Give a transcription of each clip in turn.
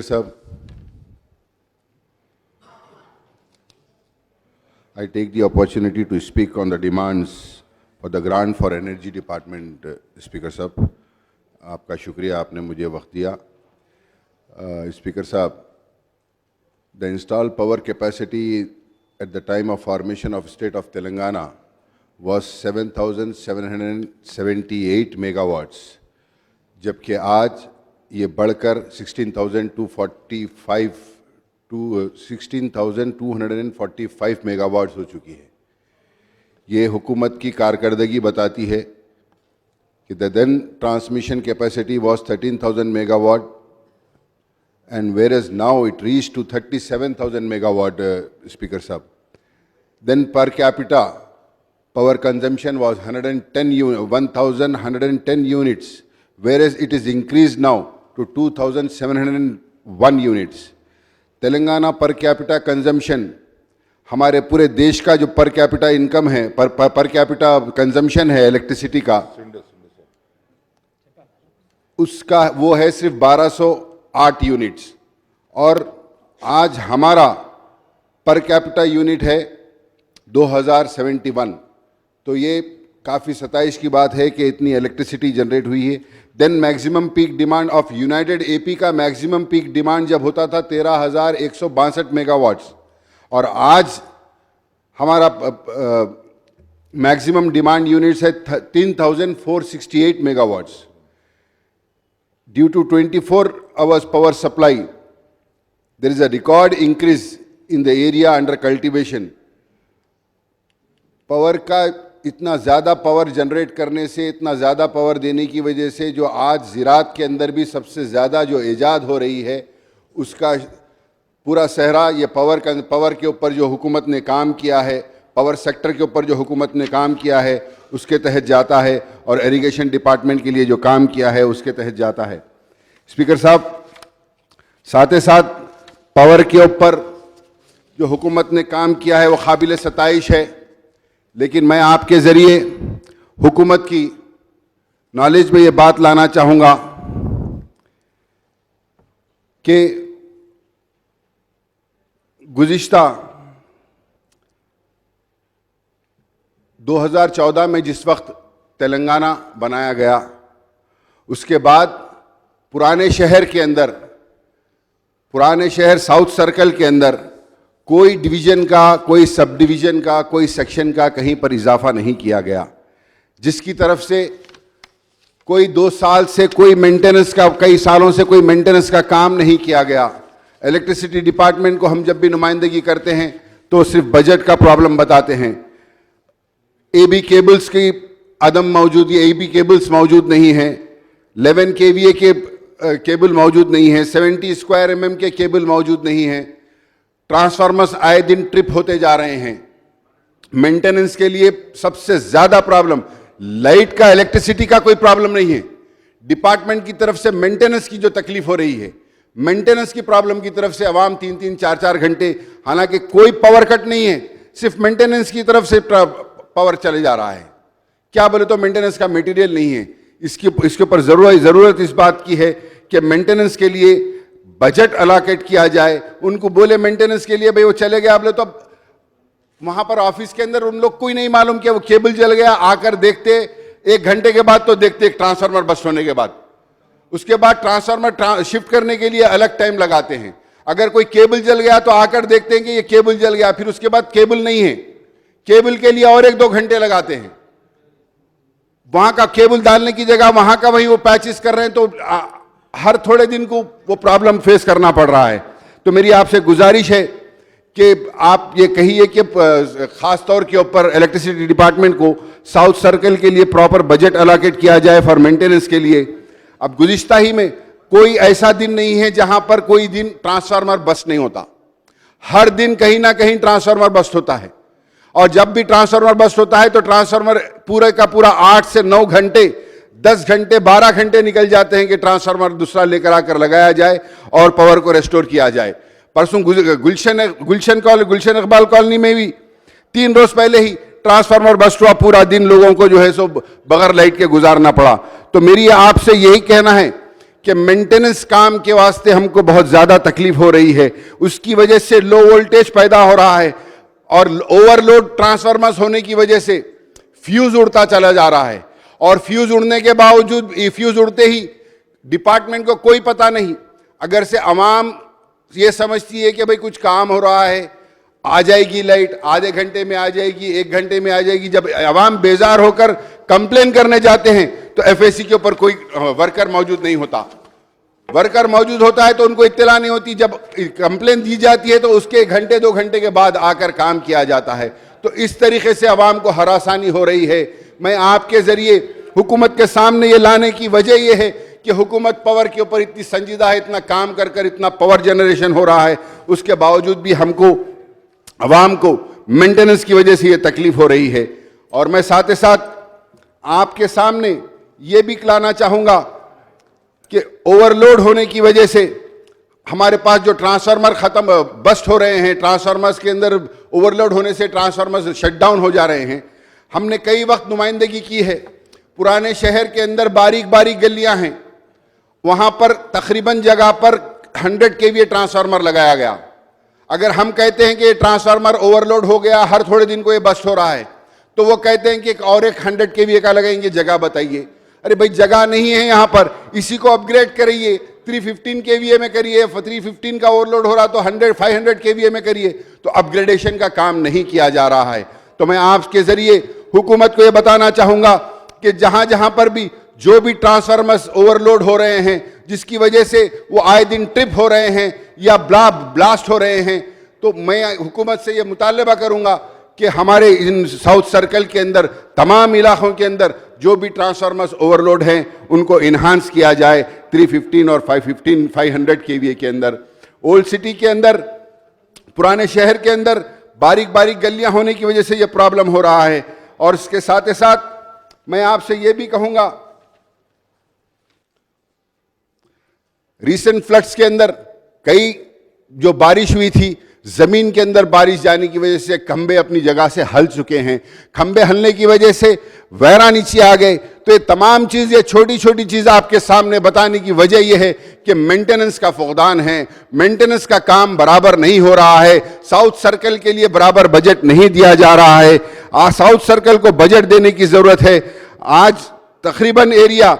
Sir, I take the opportunity to speak on the demands for the grant for energy department. Speaker साहब, आपका शुक्रिया, आपने मुझे वक्त दिया. Speaker साहब, the installed power capacity at the time of formation of state of Telangana was 7,778 megawatts, जबकि आज ये बढ़कर 16,245 मेगावाट्स हो चुकी है. ये हुकूमत की कारकर्दगी बताती है कि the then transmission capacity was 13,000 megawatt and whereas now it reached to 37,000 megawatt, Speaker Sahab. Then per capita power consumption was 1,110 units, whereas it is increased now to 2,701 units. Telangana per capita consumption, हमारे पूरे देश का जो per capita income है, per capita consumption है electricity का, उसका वो है सिर्फ 1208 यूनिट्स. और आज हमारा पर कैपिटा यूनिट है 2071. तो ये काफ़ी 27 की बात है कि इतनी इलेक्ट्रिसिटी जनरेट हुई है. Then maximum peak demand of united AP का मैक्सिमम पीक डिमांड जब होता था 13,162 मेगावाट्स, और आज हमारा मैक्सिमम डिमांड यूनिट्स है 3,468 megawatts. Due to 24 hours power supply, there is a record increase in the area under cultivation. Power का इतना ज़्यादा पावर जनरेट करने से, इतना ज़्यादा पावर देने की वजह से जो आज ज़राअत के अंदर भी सबसे ज़्यादा जो ईजाद हो रही है, उसका पूरा सहरा ये पावर के ऊपर जो हुकूमत ने काम किया है, पावर सेक्टर के ऊपर जो हुकूमत ने काम किया है उसके तहत जाता है, और इरिगेशन डिपार्टमेंट के लिए जो काम किया है उसके तहत जाता है. स्पीकर साहब, साथ ही साथ पावर के ऊपर जो हुकूमत ने काम किया है वो काबिल सताइश है, लेकिन मैं आपके ज़रिए हुकूमत की नॉलेज में ये बात लाना चाहूँगा कि गुज़िश्ता 2014 में जिस वक्त तेलंगाना बनाया गया, उसके बाद पुराने शहर के अंदर, पुराने शहर साउथ सर्कल के अंदर कोई डिवीज़न का, कोई सब डिवीज़न का, कोई सेक्शन का कहीं पर इजाफा नहीं किया गया, जिसकी तरफ से कोई 2 साल से कोई मेंटेनेंस का, कई सालों से कोई मेंटेनेंस का काम नहीं किया गया. इलेक्ट्रिसिटी डिपार्टमेंट को हम जब भी नुमाइंदगी करते हैं तो सिर्फ बजट का प्रॉब्लम बताते हैं. एबी केबल्स की अदम मौजूदगी, एबी केबल्स मौजूद नहीं हैं, 11 केवीए के केबल मौजूद नहीं है, 70 स्क्वायर mm के केबल मौजूद नहीं है, ट्रांसफार्मर्स आए दिन ट्रिप होते जा रहे हैं. मेंटेनेंस के लिए सबसे ज़्यादा प्रॉब्लम, लाइट का, इलेक्ट्रिसिटी का कोई प्रॉब्लम नहीं है, डिपार्टमेंट की तरफ से मेंटेनेंस की जो तकलीफ हो रही है, मेंटेनेंस की प्रॉब्लम की तरफ से आवाम 3-3, 4-4 घंटे, हालांकि कोई पावर कट नहीं है, सिर्फ मेंटेनेंस की तरफ से पावर चले जा रहा है. क्या बोले तो मेंटेनेंस का मटेरियल नहीं है. इसके ऊपर ज़रूरत इस बात की है कि मेंटेनेंस के लिए बजट अलोकेट किया जाए. उनको बोले मेंटेनेंस के लिए, भाई वो चले गया, बोले तो वहां पर ऑफिस के अंदर उन लोग को ही नहीं मालूम कि वो केबल जल गया, आकर देखते 1 घंटे के बाद, तो देखते एक ट्रांसफार्मर बस्ट होने के बाद, उसके बाद ट्रांसफार्मर शिफ्ट करने के लिए अलग टाइम लगाते हैं. अगर कोई केबल जल गया तो आकर देखते हैं कि ये केबल जल गया, फिर उसके बाद केबल नहीं है, केबल के लिए और 1-2 घंटे लगाते हैं. वहां का केबल डालने की जगह वहां का वही वो पैचेस कर रहे हैं, तो हर थोड़े दिन को वो प्रॉब्लम फेस करना पड़ रहा है. तो मेरी आपसे गुजारिश है कि आप ये कहिए कि खास तौर के ऊपर इलेक्ट्रिसिटी डिपार्टमेंट को साउथ सर्कल के लिए प्रॉपर बजट अलोकेट किया जाए फॉर मेंटेनेंस के लिए. अब गुज़िश्ता ही में कोई ऐसा दिन नहीं है जहां पर कोई दिन ट्रांसफार्मर बस्ट नहीं होता. हर दिन कहीं ना कहीं ट्रांसफार्मर बस्ट होता है, और जब भी ट्रांसफार्मर बस्ट होता है तो ट्रांसफार्मर पूरे का पूरा 8 से 9 घंटे, 10 घंटे, 12 घंटे निकल जाते हैं कि ट्रांसफार्मर दूसरा लेकर आकर लगाया जाए और पावर को रेस्टोर किया जाए. परसों गुलशन इकबाल कॉलोनी में भी 3 रोज पहले ही ट्रांसफार्मर बस्ट हुआ, पूरा दिन लोगों को जो है सो बगैर लाइट के गुजारना पड़ा. तो मेरी आपसे यही कहना है कि मेंटेनेंस काम के वास्ते हमको बहुत ज़्यादा तकलीफ हो रही है। उसकी वजह से लो वोल्टेज पैदा हो रहा है और ओवरलोड ट्रांसफार्मर्स होने की वजह से फ्यूज उड़ता चला जा रहा है, और फ्यूज उड़ने के बावजूद फ्यूज उड़ते ही डिपार्टमेंट को कोई पता नहीं। अगर से अवाम ये समझती है कि भाई कुछ काम हो रहा है, आ जाएगी लाइट, आधे घंटे में आ जाएगी, 1 घंटे में आ जाएगी। जब अवाम बेजार होकर कंप्लेन करने जाते हैं तो एफएसी के ऊपर कोई वर्कर मौजूद नहीं होता। वर्कर मौजूद होता है तो उनको इत्तला नहीं होती। जब कंप्लेन दी जाती है तो उसके 1 घंटे 2 घंटे के बाद आकर काम किया जाता है। तो इस तरीके से अवाम को हरासानी हो रही है। मैं आपके जरिए हुकूमत के सामने ये लाने की वजह यह है कि हुकूमत पावर के ऊपर इतनी संजीदा है, इतना काम कर कर इतना पावर जनरेशन हो रहा है, उसके बावजूद भी हमको अवाम को मेंटेनेंस की वजह से ये तकलीफ हो रही है। और मैं साथ ही साथ आपके सामने ये भी लाना चाहूँगा कि ओवरलोड होने की वजह से हमारे पास जो ट्रांसफार्मर बस्ट हो रहे हैं, ट्रांसफार्मर्स के अंदर ओवरलोड होने से ट्रांसफार्मर्स शटडाउन हो जा रहे हैं। हमने कई वक्त नुमाइंदगी की है। पुराने शहर के अंदर बारीक बारीक गलियां हैं, वहां पर तकरीबन जगह पर 100 केवीए ट्रांसफार्मर लगाया गया। अगर हम कहते हैं कि ये ट्रांसफार्मर ओवरलोड हो गया, हर थोड़े दिन को ये बस्ट हो रहा है, तो वो कहते हैं कि एक 100 केवीए का लगाएंगे, जगह बताइए। अरे भाई जगह नहीं है यहाँ पर, इसी को अपग्रेड करिए, 315 केवीए में करिए। 315 का ओवरलोड हो रहा तो 500 केवीए में करिए। तो अपग्रेडेशन का काम नहीं किया जा रहा है। तो मैं आपके जरिए हुकूमत को ये बताना चाहूँगा कि जहाँ जहाँ पर भी जो भी ट्रांसफार्मर्स ओवरलोड हो रहे हैं, जिसकी वजह से वो आए दिन ट्रिप हो रहे हैं या ब्लास्ट हो रहे हैं, तो मैं हुकूमत से ये मुतालबा करूँगा कि हमारे इन साउथ सर्कल के अंदर तमाम इलाकों के अंदर जो भी ट्रांसफार्मर्स ओवरलोड हैं उनको इन्हांस किया जाए 315 और 500 केवीए के अंदर। ओल्ड सिटी के अंदर, पुराने शहर के अंदर बारीक बारीक गलियां होने की वजह से ये प्रॉब्लम हो रहा है। और इसके साथ ही साथ मैं आपसे ये भी कहूँगा, रीसेंट फ्लड्स के अंदर कई जो बारिश हुई थी, जमीन के अंदर बारिश जाने की वजह से खंबे अपनी जगह से हल चुके हैं। खंबे हलने की वजह से वैरा नीचे आ गए। तो ये तमाम चीज़, ये छोटी छोटी चीज़ आपके सामने बताने की वजह यह है कि मेंटेनेंस का फुकदान है, मेंटेनेंस का काम बराबर नहीं हो रहा है। साउथ सर्कल के लिए बराबर बजट नहीं दिया जा रहा है। आज साउथ सर्कल को बजट देने की ज़रूरत है। आज तकरीबन एरिया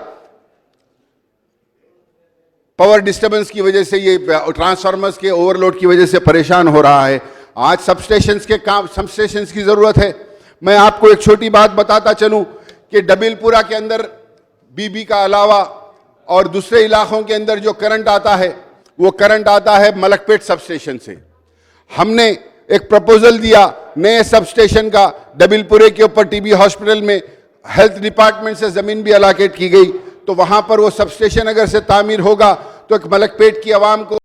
पावर डिस्टर्बेंस की वजह से, ये ट्रांसफार्मर्स के ओवरलोड की वजह से परेशान हो रहा है। आज सबस्टेशंस की ज़रूरत है। मैं आपको एक छोटी बात बताता चलूं कि डबिलपुरा के अंदर बीबी का अलावा और दूसरे इलाकों के अंदर जो करंट आता है वो करंट आता है मलकपेट सबस्टेशन से। हमने एक प्रपोजल दिया नए सबस्टेशन का, डबिलपुरे के ऊपर टीबी हॉस्पिटल में हेल्थ डिपार्टमेंट से ज़मीन भी अलाकेट की गई। तो वहाँ पर वो सबस्टेशन अगर से तामीर होगा तो एक मलकपेट की आवाम को